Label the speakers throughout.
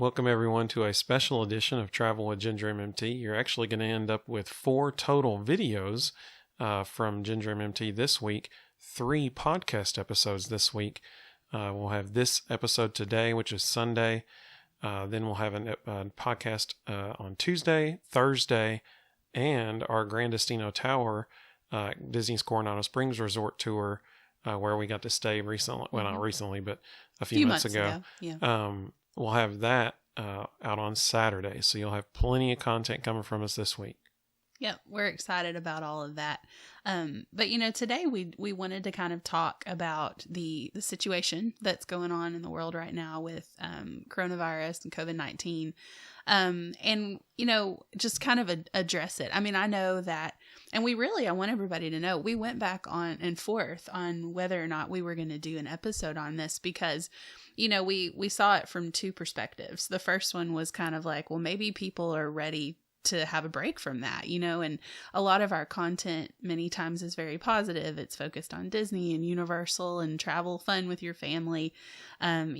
Speaker 1: Welcome everyone to a special edition of Travel with GingerMMT. You're actually going to end up with 4 total videos from GingerMMT this week, 3 podcast episodes this week. We'll have this episode today, which is Sunday. Then we'll have a podcast on Tuesday, Thursday, and our Grand Destino Tower, Disney's Coronado Springs Resort Tour, where we got to stay recently. Well, not recently, but a few months ago. Yeah. We'll have that out on Saturday. So you'll have plenty of content coming from us this week.
Speaker 2: Yeah, we're excited about all of that. But, today we wanted to kind of talk about the situation that's going on in the world right now with coronavirus and COVID-19. And, just kind of address it. I mean, I know that, and I want everybody to know, we went back on and forth on whether or not we were going to do an episode on this because, we saw it from 2 perspectives. The first one was kind of like, well, maybe people are ready to have a break from that, and a lot of our content many times is very positive. It's focused on Disney and Universal and travel fun with your family, and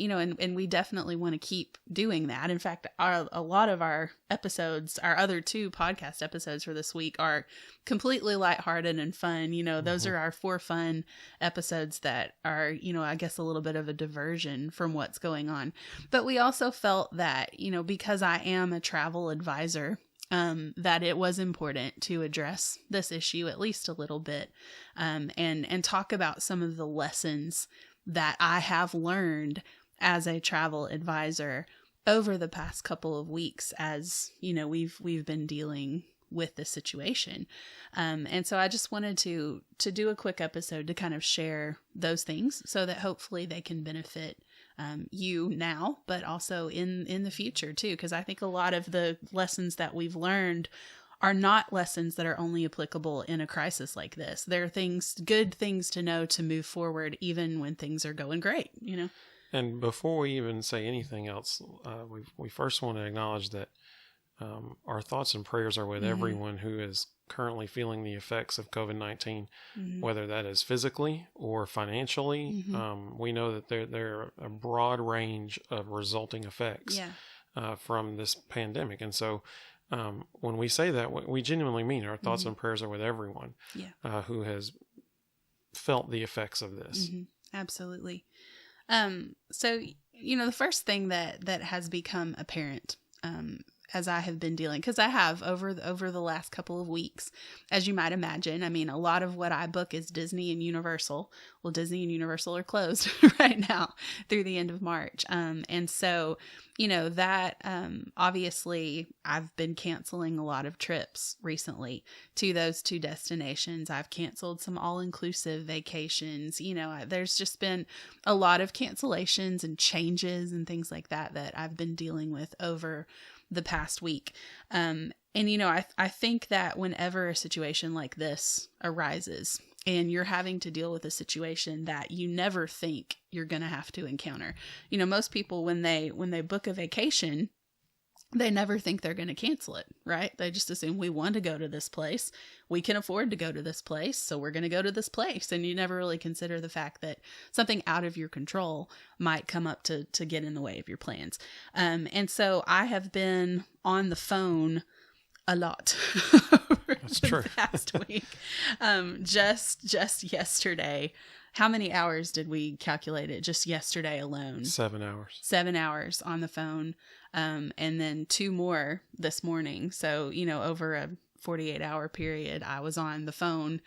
Speaker 2: we definitely want to keep doing that. In fact, a lot of our episodes, our other 2 podcast episodes for this week are completely lighthearted and fun. Those are our 4 fun episodes that are, I guess a little bit of a diversion from what's going on. But we also felt that, because I am a travel advisor, that it was important to address this issue at least a little bit, and talk about some of the lessons that I have learned as a travel advisor over the past couple of weeks as, we've been dealing with the situation. And so I just wanted to do a quick episode to kind of share those things so that hopefully they can benefit you now, but also in the future too. Because I think a lot of the lessons that we've learned are not lessons that are only applicable in a crisis like this. They're good things to know to move forward, even when things are going great, And
Speaker 1: before we even say anything else, we first want to acknowledge that our thoughts and prayers are with everyone who is currently feeling the effects of COVID-19, whether that is physically or financially. We know that there are a broad range of resulting effects from this pandemic. And so when we say that, we genuinely mean our thoughts and prayers are with everyone who has felt the effects of this.
Speaker 2: Absolutely. So, the first thing that has become apparent as I have been dealing, because I have over the last couple of weeks, as you might imagine. I mean, a lot of what I book is Disney and Universal. Well, Disney and Universal are closed right now through the end of March. And so, that obviously I've been canceling a lot of trips recently to those 2 destinations. I've canceled some all-inclusive vacations. There's just been a lot of cancellations and changes and things like that I've been dealing with over the past week. And, I think that whenever a situation like this arises and you're having to deal with a situation that you never think you're going to have to encounter, most people, when they book a vacation, they never think they're going to cancel it, right? They just assume we want to go to this place. We can afford to go to this place, so we're going to go to this place. And you never really consider the fact that something out of your control might come up to get in the way of your plans. And so I have been on the phone a lot
Speaker 1: That's true.
Speaker 2: Past week. Just yesterday. How many hours did we calculate it just yesterday alone?
Speaker 1: 7 hours.
Speaker 2: 7 hours on the phone. And then 2 more this morning. So, over a 48-hour period, I was on the phone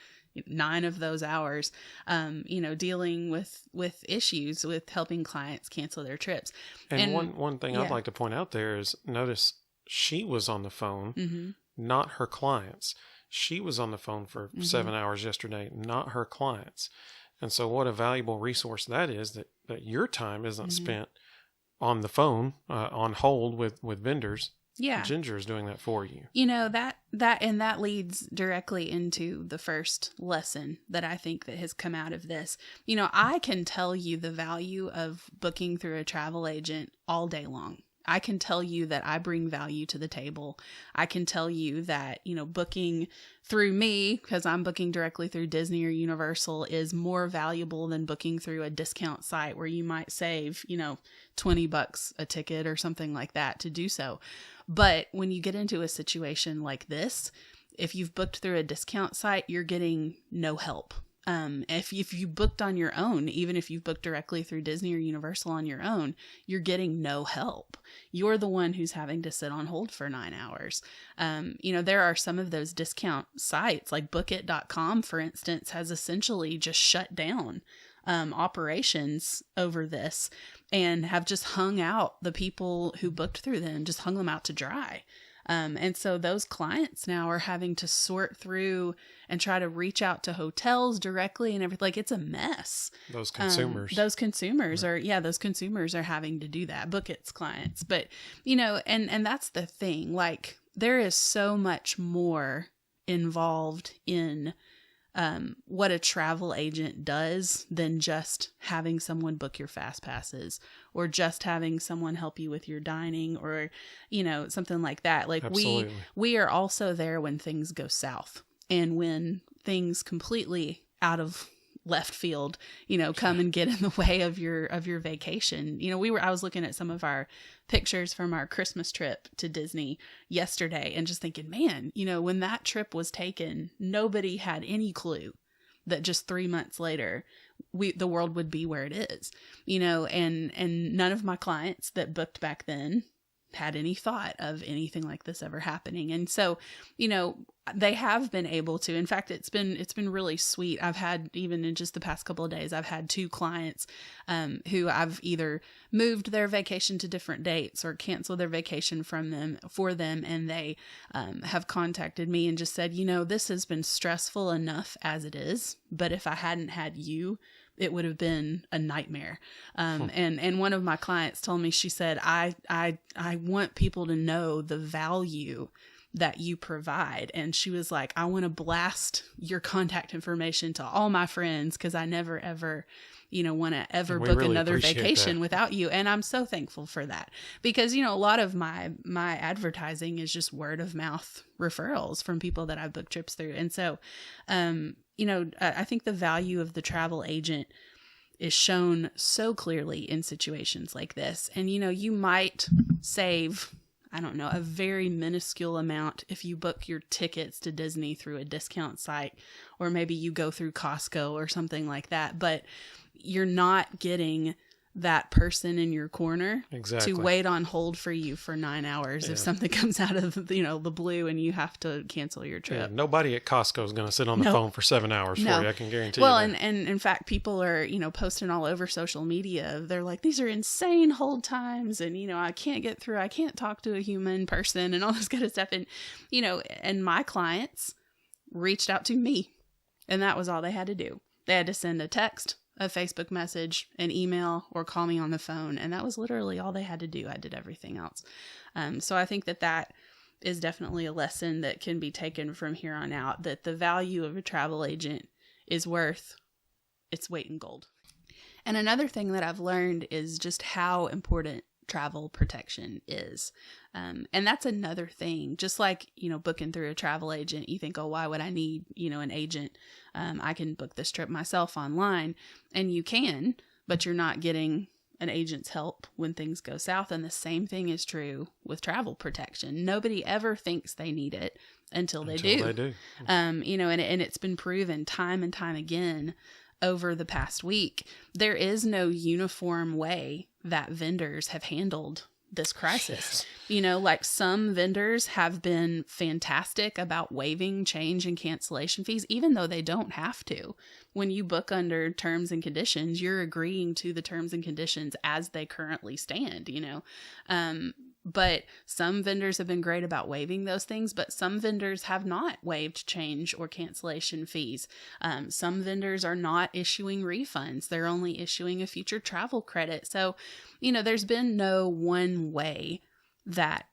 Speaker 2: 9 of those hours, dealing with issues with helping clients cancel their trips.
Speaker 1: And one thing I'd like to point out there is, notice she was on the phone, not her clients. She was on the phone for 7 hours yesterday, not her clients. And so what a valuable resource that is, that your time isn't spent on the phone, on hold with vendors.
Speaker 2: Yeah.
Speaker 1: Ginger is doing that for you.
Speaker 2: That leads directly into the first lesson that I think that has come out of this. I can tell you the value of booking through a travel agent all day long. I can tell you that I bring value to the table. I can tell you that, booking through me, because I'm booking directly through Disney or Universal, is more valuable than booking through a discount site where you might save, $20 a ticket or something like that to do so. But when you get into a situation like this, if you've booked through a discount site, you're getting no help. If you booked on your own, even if you've booked directly through Disney or Universal on your own, you're getting no help. You're the one who's having to sit on hold for 9 hours. There are some of those discount sites, like bookit.com, for instance, has essentially just shut down operations over this and have just hung out the people who booked through them, just hung them out to dry. And so those clients now are having to sort through and try to reach out to hotels directly and everything. Like, it's a mess.
Speaker 1: Those consumers.
Speaker 2: Those consumers are having to do that. Bookit's clients. But, and that's the thing. Like, there is so much more involved in what a travel agent does than just having someone book your fast passes or just having someone help you with your dining or, something like that. Like,
Speaker 1: Absolutely.
Speaker 2: we are also there when things go south and when things completely out of left field, come and get in the way of your vacation. I was looking at some of our pictures from our Christmas trip to Disney yesterday and just thinking, man, when that trip was taken, nobody had any clue that just 3 months later, the world would be where it is, and none of my clients that booked back then had any thought of anything like this ever happening. And so, they have been able to, in fact, it's been really sweet. I've had, even in just the past couple of days, I've had 2 clients, who I've either moved their vacation to different dates or canceled their vacation for them. And they, have contacted me and just said, this has been stressful enough as it is, but if I hadn't had you, it would have been a nightmare. And one of my clients told me, she said, I want people to know the value that you provide. And she was like, I want to blast your contact information to all my friends, because I never, ever, want to ever book
Speaker 1: really
Speaker 2: another vacation
Speaker 1: that.
Speaker 2: Without you. And I'm so thankful for that, because, a lot of my advertising is just word of mouth referrals from people that I've booked trips through. And so, I think the value of the travel agent is shown so clearly in situations like this. And, you might save, I don't know, a very minuscule amount if you book your tickets to Disney through a discount site, or maybe you go through Costco or something like that, but you're not getting that person in your corner
Speaker 1: Exactly.
Speaker 2: to wait on hold for you for 9 hours if something comes out of the blue and you have to cancel your trip.
Speaker 1: Yeah, nobody at Costco is going to sit on the phone for 7 hours for you. I can guarantee you.
Speaker 2: Well,
Speaker 1: that.
Speaker 2: and in fact, people are posting all over social media. They're like, these are insane hold times, and I can't get through. I can't talk to a human person, and all this kind of stuff. And and my clients reached out to me, and that was all they had to do. They had to send a text, a Facebook message, an email, or call me on the phone. And that was literally all they had to do. I did everything else. So I think that is definitely a lesson that can be taken from here on out, that the value of a travel agent is worth its weight in gold. And another thing that I've learned is just how important travel protection is. And that's another thing, just like, booking through a travel agent, you think, oh, why would I need, an agent? I can book this trip myself online, and you can, but you're not getting an agent's help when things go south. And the same thing is true with travel protection. Nobody ever thinks they need it until they do. And it's been proven time and time again over the past week. There is no uniform way that vendors have handled this crisis. Like, some vendors have been fantastic about waiving change and cancellation fees, even though they don't have to. When you book under terms and conditions, you're agreeing to the terms and conditions as they currently stand, But some vendors have been great about waiving those things, but some vendors have not waived change or cancellation fees. Some vendors are not issuing refunds. They're only issuing a future travel credit. So, there's been no one way that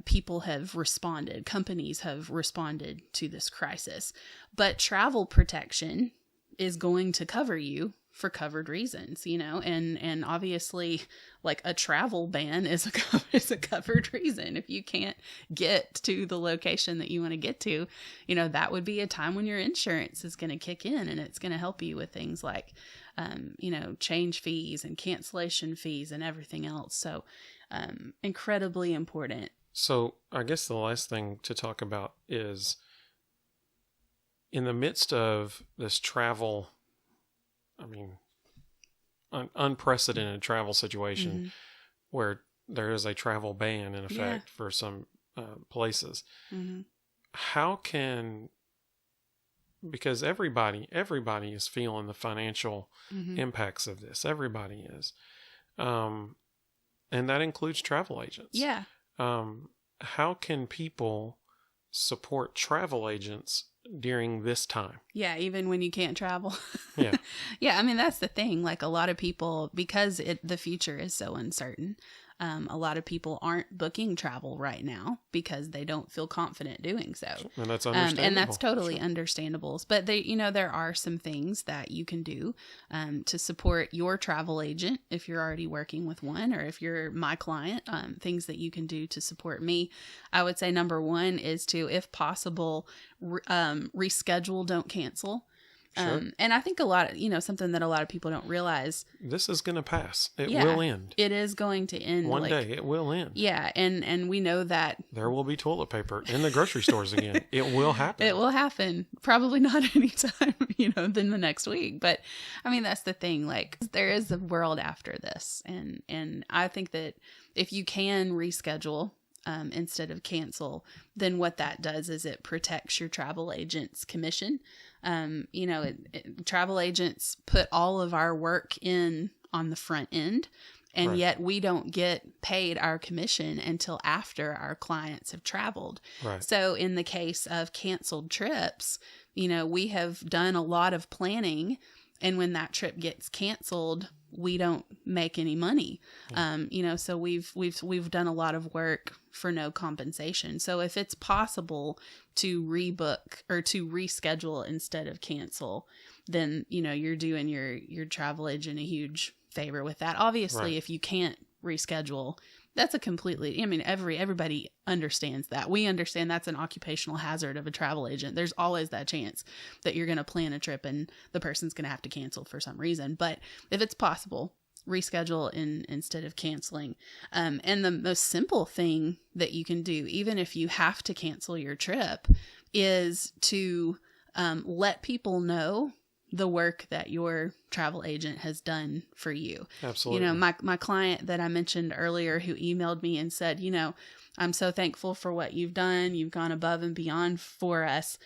Speaker 2: people have responded, companies have responded to this crisis. But travel protection is going to cover you for covered reasons, and obviously like a travel ban is a covered reason. If you can't get to the location that you want to get to, that would be a time when your insurance is going to kick in, and it's going to help you with things like, change fees and cancellation fees and everything else. So, incredibly important.
Speaker 1: So I guess the last thing to talk about is in the midst of this travel, unprecedented travel situation where there is a travel ban in effect for some places. How can, because everybody is feeling the financial impacts of this. Everybody is. And that includes travel agents.
Speaker 2: Yeah.
Speaker 1: How can people support travel agents during this time?
Speaker 2: Yeah, even when you can't travel.
Speaker 1: Yeah.
Speaker 2: Yeah, that's the thing. Like a lot of people, because the future is so uncertain, a lot of people aren't booking travel right now because they don't feel confident doing so.
Speaker 1: And that's understandable.
Speaker 2: And that's totally understandable. But there are some things that you can do to support your travel agent if you're already working with one, or if you're my client, things that you can do to support me. I would say number one is to, if possible, reschedule, don't cancel.
Speaker 1: Sure.
Speaker 2: And I think a lot of, something that a lot of people don't realize.
Speaker 1: This is going to pass. It will end.
Speaker 2: It is going to end.
Speaker 1: One day it will end.
Speaker 2: Yeah. And we know that.
Speaker 1: There will be toilet paper in the grocery stores again. It will happen.
Speaker 2: It will happen. Probably not anytime, than the next week. But that's the thing. Like, there is a world after this. And I think that if you can reschedule, instead of cancel, then what that does is it protects your travel agent's commission. Travel agents put all of our work in on the front end, and
Speaker 1: Right.
Speaker 2: yet we don't get paid our commission until after our clients have traveled.
Speaker 1: Right.
Speaker 2: So in the case of canceled trips, we have done a lot of planning, and when that trip gets canceled, we don't make any money. So we've done a lot of work for no compensation. So if it's possible to rebook or to reschedule instead of cancel, then, you're doing your travel agent a huge favor with that. Obviously,
Speaker 1: Right.
Speaker 2: if you can't reschedule, that's a completely, everybody understands that. We understand that's an occupational hazard of a travel agent. There's always that chance that you're going to plan a trip and the person's going to have to cancel for some reason. But if it's possible, reschedule instead of canceling. And the most simple thing that you can do, even if you have to cancel your trip, is to let people know the work that your travel agent has done for you.
Speaker 1: Absolutely.
Speaker 2: My client that I mentioned earlier who emailed me and said, I'm so thankful for what you've done. You've gone above and beyond for us.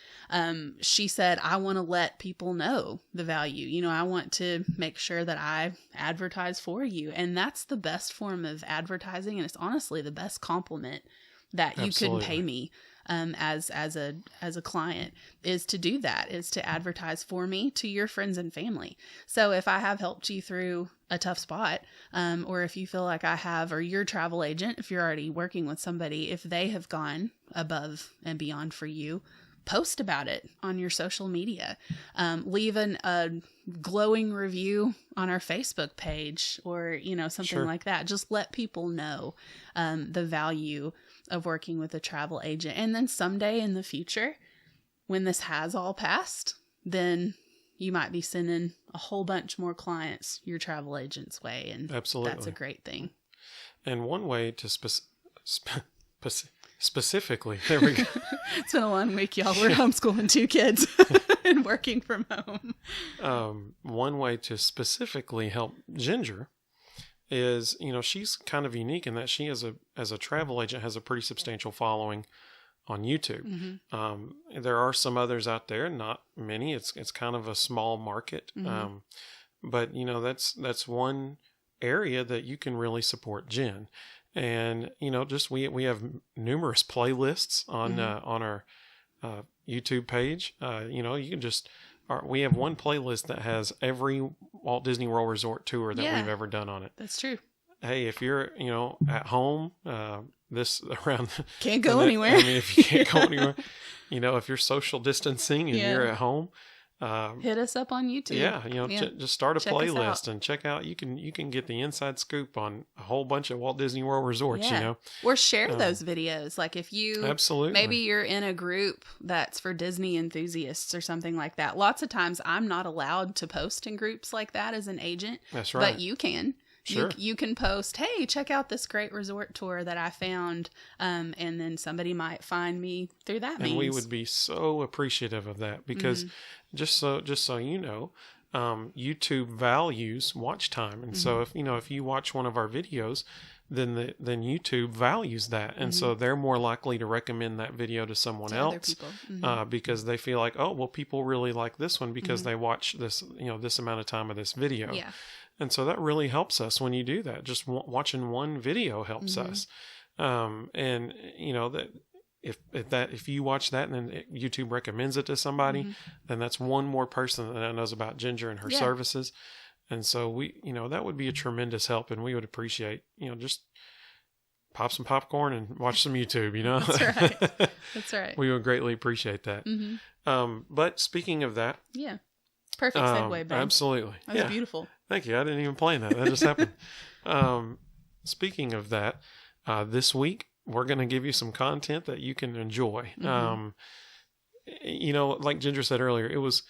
Speaker 2: She said, I want to let people know the value. I want to make sure that I advertise for you. And that's the best form of advertising. And it's honestly the best compliment that you could pay me. As a client, is to do that, is to advertise for me to your friends and family. So if I have helped you through a tough spot, or if you feel like I have, or your travel agent, if you're already working with somebody, if they have gone above and beyond for you, post about it on your social media. Leave a glowing review on our Facebook page, or, something
Speaker 1: Sure.
Speaker 2: like that. Just let people know the value of working with a travel agent. And then someday in the future, when this has all passed, then you might be sending a whole bunch more clients your travel agent's way. And
Speaker 1: Absolutely.
Speaker 2: that's a great thing.
Speaker 1: And one way to specifically, there we go.
Speaker 2: It's been a long week, y'all. We're homeschooling 2 kids and working from home.
Speaker 1: One way to specifically help Ginger is, she's kind of unique in that she, as a travel agent, has a pretty substantial following on YouTube.
Speaker 2: Mm-hmm.
Speaker 1: There are some others out there, not many. It's kind of a small market.
Speaker 2: Mm-hmm.
Speaker 1: But that's one area that you can really support Jen. And, just we have numerous playlists on
Speaker 2: Mm-hmm.
Speaker 1: on our YouTube page. You can just, we have one playlist that has every Walt Disney World Resort tour that we've ever done on it.
Speaker 2: That's true.
Speaker 1: Hey, if you're, at home, this around
Speaker 2: Can't go anywhere.
Speaker 1: if you can't go anywhere, if you're social distancing and you're at home,
Speaker 2: hit us up on YouTube.
Speaker 1: Yeah, just start a
Speaker 2: Check us
Speaker 1: playlist
Speaker 2: out.
Speaker 1: and check out. You can get the inside scoop on a whole bunch of Walt Disney World resorts.
Speaker 2: Or share those videos. Like if you
Speaker 1: absolutely,
Speaker 2: maybe you're in a group that's for Disney enthusiasts or something like that. Lots of times I'm not allowed to post in groups like that as an agent.
Speaker 1: That's right.
Speaker 2: But you can.
Speaker 1: Sure.
Speaker 2: You can post, hey, check out this great resort tour that I found, and then somebody might find me through that means.
Speaker 1: And we would be so appreciative of that because just so you know, YouTube values watch time, and so if you watch one of our videos, then YouTube values that, and so they're more likely to recommend that video to someone else because they feel like, oh, well, people really like this one because they watch this this amount of time of this video.
Speaker 2: Yeah.
Speaker 1: And so that really helps us when you do that. Just watching one video helps us. And that if you watch that and then YouTube recommends it to somebody, then that's one more person that knows about Ginger and her services. And so that would be a tremendous help, and we would appreciate, just pop some popcorn and watch some YouTube,
Speaker 2: That's right. That's right.
Speaker 1: We would greatly appreciate that. But speaking of that.
Speaker 2: Yeah. Perfect segue, Ben.
Speaker 1: Absolutely.
Speaker 2: That was beautiful.
Speaker 1: Thank you. I didn't even plan that. That just happened. Speaking of that, this week we're going to give you some content that you can enjoy. Like Ginger said earlier, it was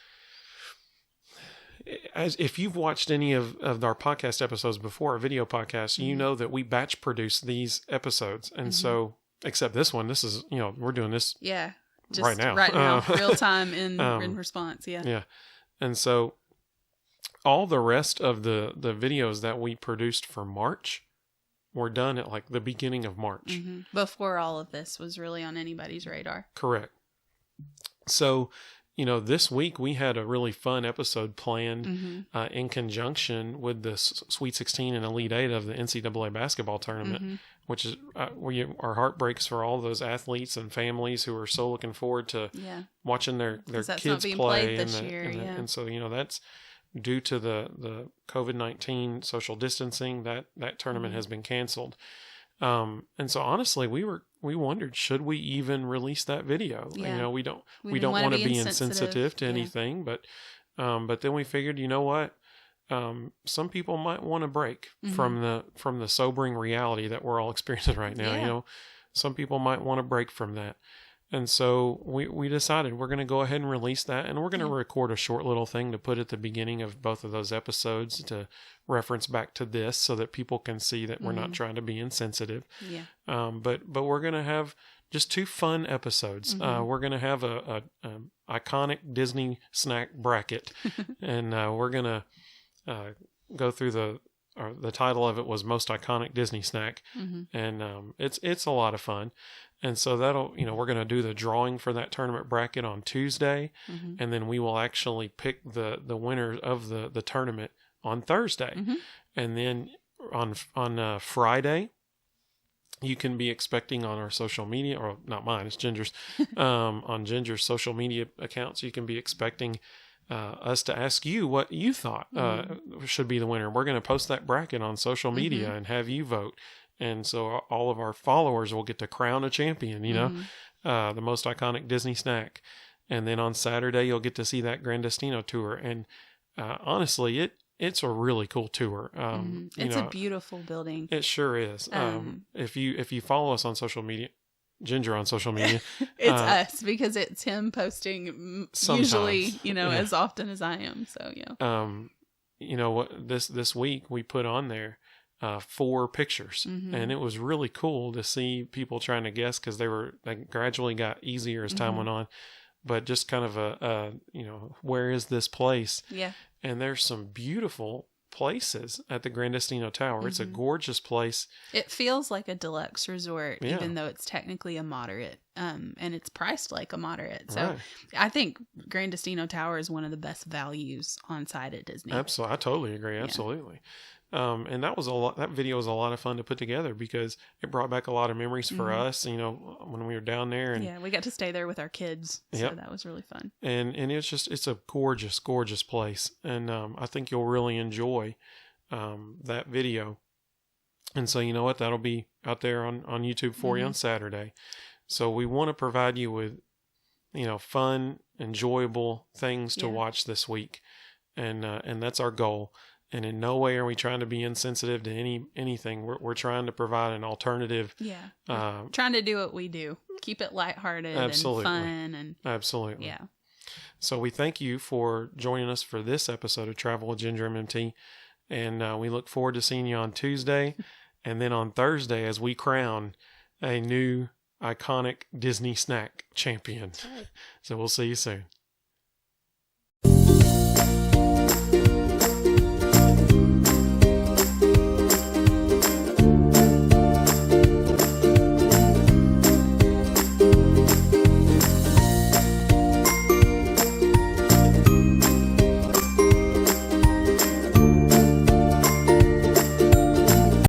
Speaker 1: as if you've watched any of our podcast episodes before, our video podcast, you know that we batch produce these episodes. And so, except this one, this is, we're doing this
Speaker 2: just
Speaker 1: right now,
Speaker 2: real time in response. Yeah.
Speaker 1: Yeah. And so all the rest of the videos that we produced for March were done at like the beginning of March.
Speaker 2: Before all of this was really on anybody's radar.
Speaker 1: Correct. So, this week we had a really fun episode planned in conjunction with the Sweet 16 and Elite 8 of the NCAA basketball tournament, which is our heart breaks for all those athletes and families who are so looking forward to watching their kids play. And so, that's due to the COVID-19 social distancing, that tournament has been canceled. And so honestly, we wondered, should we even release that video?
Speaker 2: Yeah.
Speaker 1: We don't want to be insensitive to anything, but then we figured, what? Some people might want a break from the sobering reality that we're all experiencing right now.
Speaker 2: Yeah.
Speaker 1: Some people might want a break from that. And so we decided we're going to go ahead and release that, and we're going to record a short little thing to put at the beginning of both of those episodes to reference back to this so that people can see that we're not trying to be insensitive. Yeah. But we're going to have just 2 fun episodes. We're going to have a iconic Disney snack bracket, and we're going to go through the title of it was Most Iconic Disney Snack, and it's a lot of fun. And so that'll, we're going to do the drawing for that tournament bracket on Tuesday, and then we will actually pick the winner of the tournament on Thursday. And then on Friday, you can be expecting on our social media, or not mine, it's Ginger's, on Ginger's social media accounts, you can be expecting us to ask you what you thought should be the winner. We're going to post that bracket on social media and have you vote. And so all of our followers will get to crown a champion, the most iconic Disney snack. And then on Saturday, you'll get to see that Grandestino tour. And honestly, it's a really cool tour.
Speaker 2: It's a beautiful building.
Speaker 1: It sure is. If you follow us on social media, Ginger on social media,
Speaker 2: it's us, because it's him posting usually, as often as I am. So
Speaker 1: what this week we put on there 4 pictures, and it was really cool to see people trying to guess, because they gradually got easier as time went on, but just kind of where is this place? Yeah. And there's some beautiful places at the Grandestino Tower. It's a gorgeous place.
Speaker 2: It feels like a deluxe resort, even though it's technically a moderate, and it's priced like a moderate. So I think Grandestino Tower is one of the best values on site at Disney.
Speaker 1: Absolutely. I totally agree. Absolutely. And that video was a lot of fun to put together, because it brought back a lot of memories for us, when we were down there. And
Speaker 2: we got to stay there with our kids. So that was really fun.
Speaker 1: And it's a gorgeous, gorgeous place. And I think you'll really enjoy that video. And so, you know what? That'll be out there on YouTube for you on Saturday. So we want to provide you with fun, enjoyable things to watch this week. And that's our goal. And in no way are we trying to be insensitive to anything. We're trying to provide an alternative.
Speaker 2: Yeah. Trying to do what we do. Keep it lighthearted
Speaker 1: absolutely.
Speaker 2: And fun.
Speaker 1: Absolutely.
Speaker 2: Yeah.
Speaker 1: So we thank you for joining us for this episode of Travel with GingerMMT. And we look forward to seeing you on Tuesday. And then on Thursday as we crown a new iconic Disney snack champion. Right. So we'll see you soon.